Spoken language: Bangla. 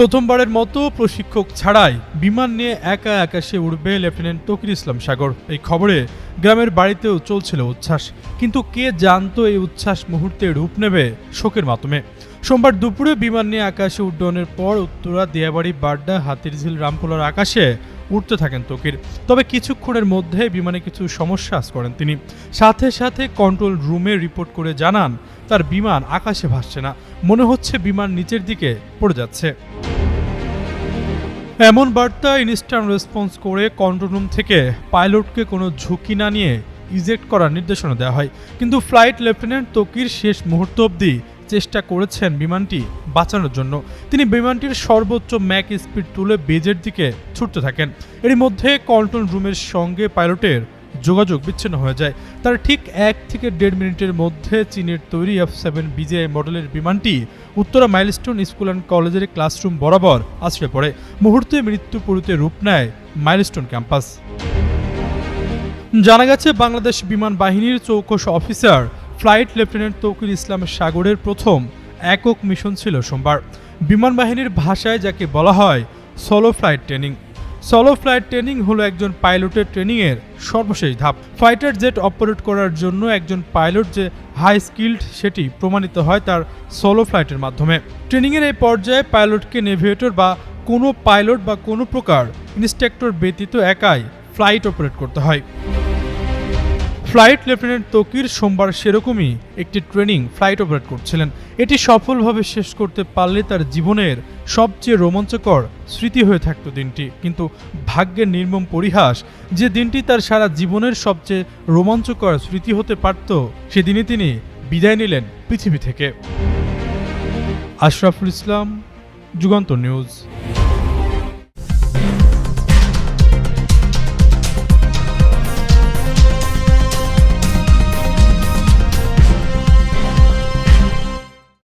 প্রথমবারের মতো প্রশিক্ষক ছাড়াই বিমান নিয়ে একা আকাশে উড়বে লেফটেন্যান্ট তৌকির ইসলাম সাগর। এই খবরে গ্রামের বাড়িতেও চলছিল উচ্ছ্বাস, কিন্তু কে জানতো এই উচ্ছ্বাস মুহূর্তে রূপ নেবে শোকের মাধ্যমে। সোমবার দুপুরে বিমান নিয়ে আকাশে উড্ডয়নের পর উত্তরা, দিয়াবাড়ি, বাড্ডা, হাতিরঝিল, রামপুলার আকাশে উঠতে থাকেন তৌকির। তবে কিছুক্ষণের মধ্যে বিমানে কিছু সমস্যা করেন তিনি। সাথে সাথে কন্ট্রোল রুমে রিপোর্ট করে জানান তার বিমান আকাশে ভাসছে না, মনে হচ্ছে বিমান নিচের দিকে পড়ে যাচ্ছে। এমন বার্তা ইনস্ট্যান্ট রেসপন্স করে কন্ট্রোল রুম থেকে পাইলটকে কোনো ঝুঁকি না নিয়ে ইজেক্ট করার নির্দেশনা দেওয়া হয়। কিন্তু ফ্লাইট লেফটেন্যান্ট তৌকির শেষ মুহূর্ত অবধি চেষ্টা করেছেন বিমানটি বাঁচানোর জন্য। তিনি বিমানটির সর্বোচ্চ ম্যাক স্পিড তুলে বেজের দিকে ছুটতে থাকেন। এর মধ্যে কন্ট্রোল রুমের সঙ্গে পাইলটের যোগাযোগ বিচ্ছিন্ন হয়ে যায়। তার ঠিক 1 থেকে 1.5 মিনিটের মধ্যে চীনের তৈরি F7 BGI মডেলের বিমানটি উত্তরা মাইলস্টোন স্কুল অ্যান্ড কলেজের ক্লাসরুম বরাবর আছড়ে পড়ে। মুহূর্তে মৃত্যুপুরীতে রূপ নেয় মাইলস্টোন ক্যাম্পাস। জানা গেছে, বাংলাদেশ বিমান বাহিনীর চৌকস অফিসার ফ্লাইট লেফটেন্যান্ট তৌকির ইসলাম সাগরের প্রথম একক মিশন ছিল সোমবার। বিমান বাহিনীর ভাষায় যাকে বলা হয় solo flight training. Solo flight training হলো একজন পাইলটের ট্রেনিংয়ের সর্বশেষ ধাপ। ফাইটার জেট অপারেট করার জন্য একজন পাইলট যে হাই স্কিল্ড সেটি প্রমাণিত হয় তার সোলো ফ্লাইটের মাধ্যমে। ট্রেনিংয়ের এই পর্যায়ে পাইলটকে নেভিগেটর বা কোনো পাইলট বা কোনো প্রকার ইনস্ট্রাক্টর ব্যতীত একাই ফ্লাইট অপারেট করতে হয়। ফ্লাইট লেফটেন্যান্ট তৌকির সোমবার সেরকমই একটি ট্রেনিং ফ্লাইট অপারেট করছিলেন। এটি সফলভাবে শেষ করতে পারলে তার জীবনের সবচেয়ে রোমাঞ্চকর স্মৃতি হয়ে থাকত দিনটি। কিন্তু ভাগ্যের নির্মম পরিহাস, যে দিনটি তার সারা জীবনের সবচেয়ে রোমাঞ্চকর স্মৃতি হতে পারত, সেদিনই তিনি বিদায় নিলেন পৃথিবী থেকে। আশরাফুল ইসলাম, যুগান্তর নিউজ।